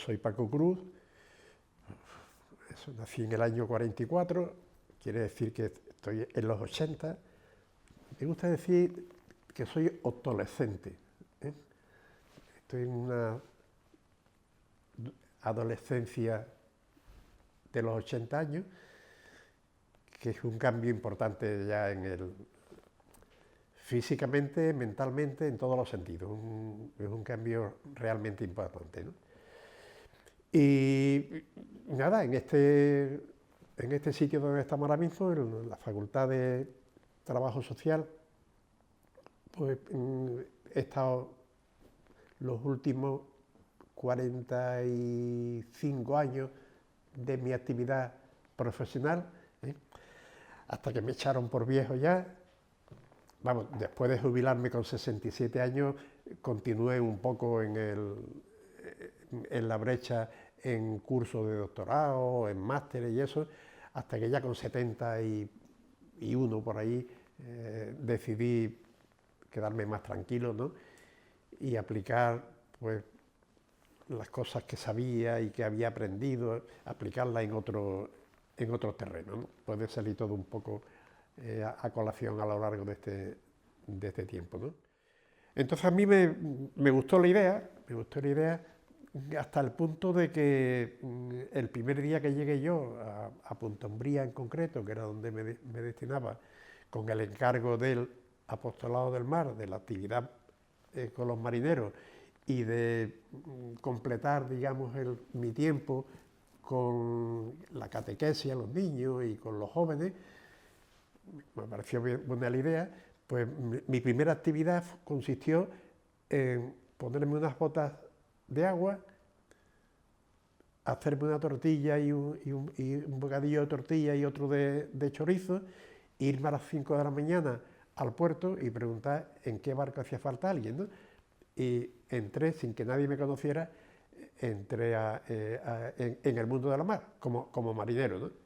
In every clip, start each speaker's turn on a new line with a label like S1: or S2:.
S1: soy Paco Cruz, nací en el año 44, quiere decir que estoy en los 80. Me gusta decir que soy adolescente, ¿eh? Estoy en una adolescencia de los 80 años, que es un cambio importante ya físicamente, mentalmente, en todos los sentidos. Es un cambio realmente importante, ¿no? Y nada, en este sitio donde estamos ahora mismo, en la Facultad de Trabajo Social, pues he estado los últimos 45 años de mi actividad profesional, ¿eh? Hasta que me echaron por viejo ya. Vamos, después de jubilarme con 67 años, continué un poco en la brecha en cursos de doctorado, en másteres y eso, hasta que ya con 71 por ahí decidí quedarme más tranquilo, ¿no? Y aplicar pues las cosas que sabía y que había aprendido, aplicarlas en otro terreno, ¿no? Puede salir todo un poco a colación a lo largo de este tiempo, ¿no? Entonces a mí me gustó la idea, hasta el punto de que el primer día que llegué yo a Punta Umbría en concreto, que era donde me destinaba, con el encargo del apostolado del mar, de la actividad con los marineros y de completar, digamos, mi tiempo con la catequesis a los niños y con los jóvenes, me pareció buena la idea. Pues mi primera actividad consistió en ponerme unas botas de agua, hacerme una tortilla y un bocadillo de tortilla y otro de chorizo, irme a las 5 de la mañana al puerto y preguntar en qué barco hacía falta alguien, ¿no? Y entré, sin que nadie me conociera, entré en el mundo de la mar, como marinero, ¿no?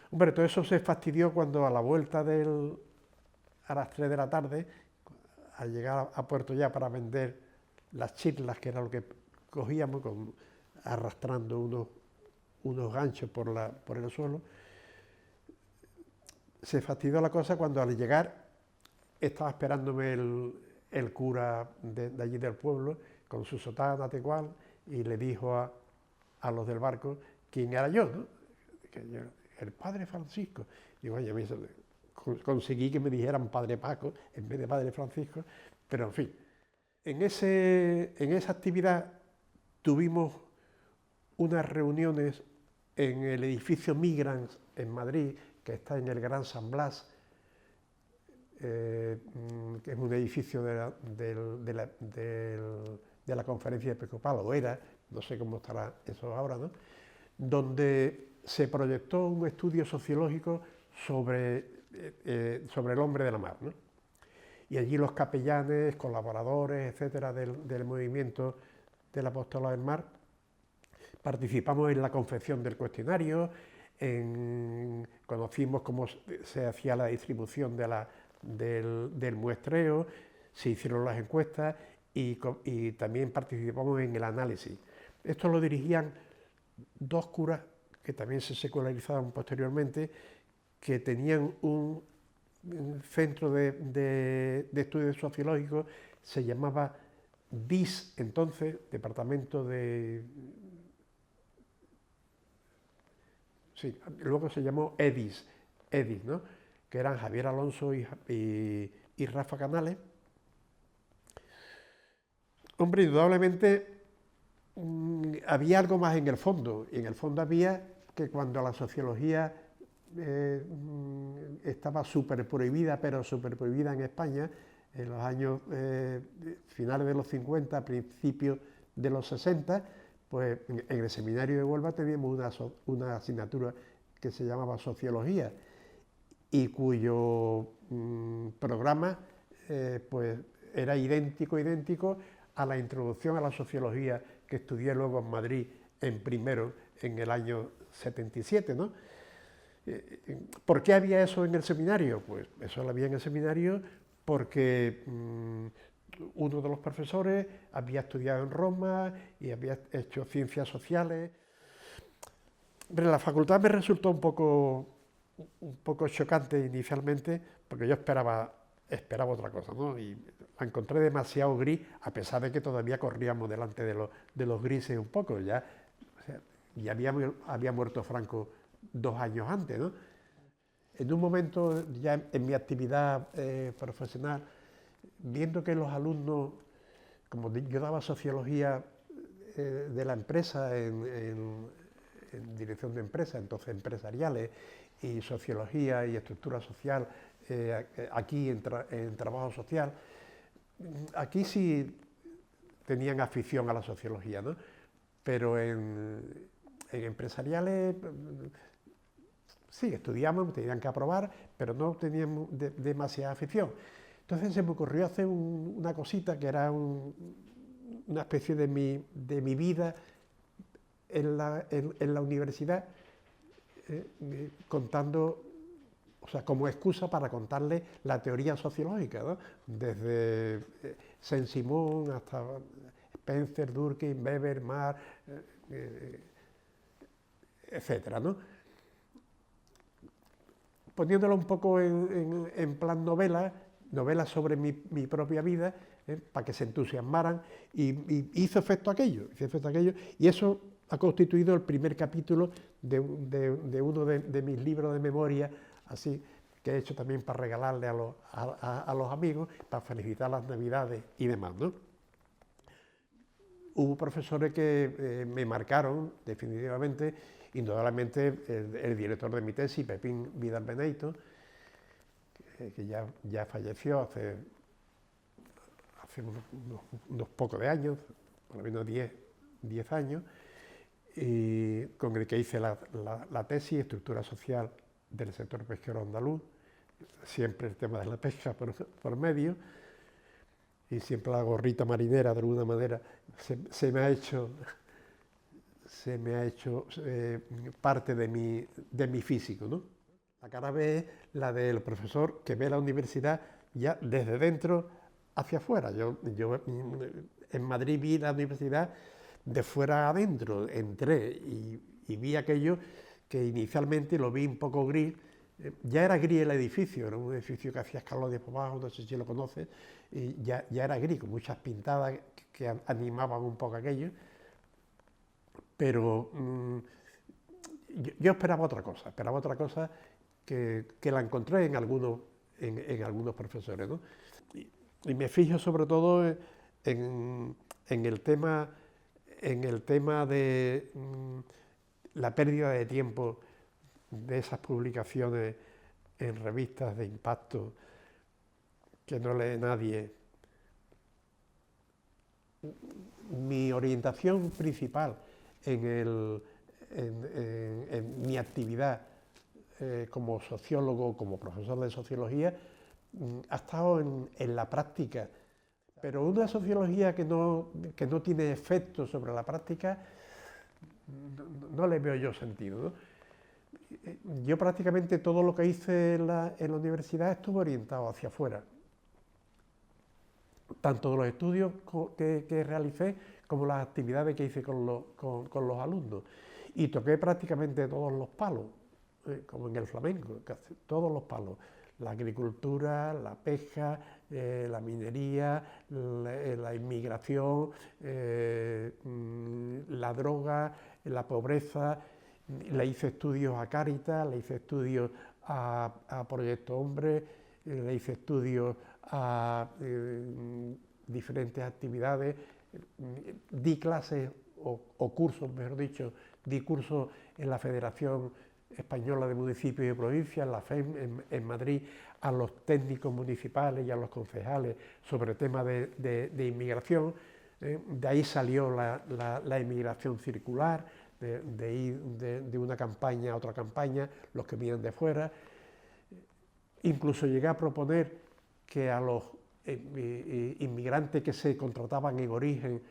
S1: Hombre, todo eso se fastidió cuando a la vuelta a las 3 de la tarde, al llegar a puerto ya para vender las chirlas, que era lo que cogíamos, arrastrando unos ganchos por el suelo, se fastidió la cosa cuando al llegar estaba esperándome el cura de allí del pueblo, con su sotana, igual, y le dijo a los del barco quién era yo, ¿no? Que yo, el padre Francisco. Y oye, conseguí que me dijeran padre Paco en vez de padre Francisco, pero en fin. En esa actividad tuvimos unas reuniones en el edificio Migrants en Madrid, que está en el Gran San Blas, que es un edificio de la Conferencia Episcopal, o era, no sé cómo estará eso ahora, ¿no? Donde se proyectó un estudio sociológico sobre el hombre de la mar, ¿no? Y allí los capellanes, colaboradores, etcétera, del movimiento del apostolado del mar, participamos en la confección del cuestionario, conocimos cómo se hacía la distribución del muestreo, se hicieron las encuestas y también participamos en el análisis. Esto lo dirigían dos curas que también se secularizaron posteriormente, que tenían un centro de estudios sociológicos, se llamaba DIS entonces, Departamento de... Sí, luego se llamó EDIS, ¿no? Que eran Javier Alonso y Rafa Canales. Hombre, indudablemente había algo más en el fondo, y en el fondo había que cuando la sociología estaba súper prohibida, pero súper prohibida en España, en los años finales de los 50, principios de los 60, pues en el seminario de Huelva teníamos una asignatura que se llamaba Sociología y cuyo programa pues era idéntico a la introducción a la sociología que estudié luego en Madrid en primero en el año 77, ¿no? ¿Por qué había eso en el seminario? Pues eso lo había en el seminario porque uno de los profesores había estudiado en Roma y había hecho ciencias sociales. Pero la facultad me resultó un poco chocante inicialmente, porque yo esperaba otra cosa, ¿no? Y la encontré demasiado gris, a pesar de que todavía corríamos delante de los grises un poco. Ya, o sea, ya había muerto Franco 2 años antes, ¿no? En un momento, ya en mi actividad profesional, viendo que los alumnos, como yo daba sociología de la empresa en dirección de empresas, entonces empresariales, y sociología y estructura social aquí en trabajo social, aquí sí tenían afición a la sociología, ¿no? Pero en empresariales sí, estudiamos, tenían que aprobar, pero no teníamos demasiada afición. Entonces se me ocurrió hacer una cosita que era una especie de mi vida en la universidad, contando, o sea, como excusa para contarle la teoría sociológica, ¿no? Desde Saint-Simon hasta Spencer, Durkheim, Weber, Marx, etcétera, ¿no? Poniéndolo un poco en plan novela sobre mi propia vida, para que se entusiasmaran, y hizo efecto aquello, y eso ha constituido el primer capítulo de uno de mis libros de memoria, así, que he hecho también para regalarle a los amigos, para felicitar las Navidades y demás, ¿no? Hubo profesores que me marcaron definitivamente, indudablemente el director de mi tesis, Pepín Vidal Beneito, que ya falleció hace unos pocos de años, por lo menos 10 años, y con el que hice la tesis, estructura social del sector pesquero andaluz, siempre el tema de la pesca por medio, y siempre la gorrita marinera de alguna manera se me ha hecho parte de mi físico, ¿no? La cara B es la del profesor que ve la universidad ya desde dentro hacia afuera. Yo en Madrid vi la universidad de fuera adentro, entré y vi aquello que inicialmente lo vi un poco gris. Ya era gris el edificio, era un edificio que hacía escalones por abajo, no sé si lo conoces, y ya era gris, con muchas pintadas que animaban un poco aquello, pero yo esperaba otra cosa que la encontré en algunos profesores, ¿no? Y me fijo sobre todo en el tema de la pérdida de tiempo de esas publicaciones en revistas de impacto que no lee nadie. Mi orientación principal en mi actividad como sociólogo, como profesor de sociología, ha estado en la práctica, pero una sociología que no tiene efecto sobre la práctica, no le veo yo sentido, ¿no? Yo prácticamente todo lo que hice en la universidad estuvo orientado hacia afuera, tanto de los estudios que realicé como las actividades que hice con los alumnos. Y toqué prácticamente todos los palos, como en el flamenco, todos los palos. La agricultura, la pesca, la minería, la inmigración, la droga, la pobreza. Le hice estudios a Cáritas, le hice estudios a Proyecto Hombre, le hice estudios a diferentes actividades, di clases o cursos, mejor dicho, di cursos en la Federación Española de Municipios y Provincias, la FEM en Madrid, a los técnicos municipales y a los concejales sobre temas de inmigración. De ahí salió la inmigración circular, de ir de una campaña a otra campaña, los que vienen de fuera. Incluso llegué a proponer que a los inmigrantes que se contrataban en origen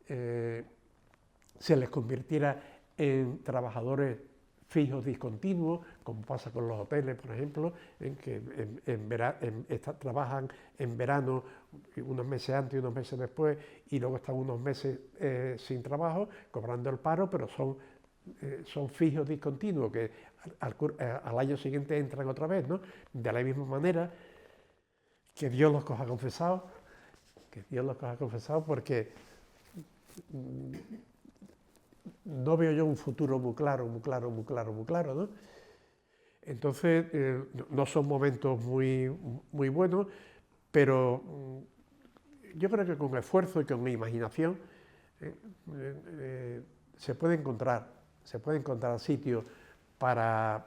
S1: se les convirtiera en trabajadores fijos discontinuos, como pasa con los hoteles, por ejemplo, en que trabajan en verano unos meses antes y unos meses después, y luego están unos meses sin trabajo, cobrando el paro, pero son fijos discontinuos que al año siguiente entran otra vez, ¿no? De la misma manera, que Dios los coja confesados, porque no veo yo un futuro muy claro, ¿no? Entonces, no son momentos muy buenos, pero yo creo que con esfuerzo y con imaginación eh, se puede encontrar sitios para,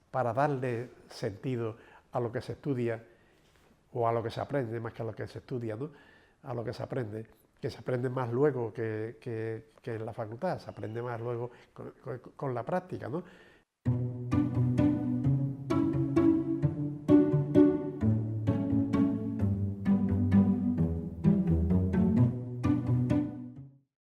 S1: para darle sentido a lo que se estudia o a lo que se aprende, más que a lo que se estudia, ¿no? A lo que se aprende más luego que en la facultad, se aprende más luego con la práctica, ¿no?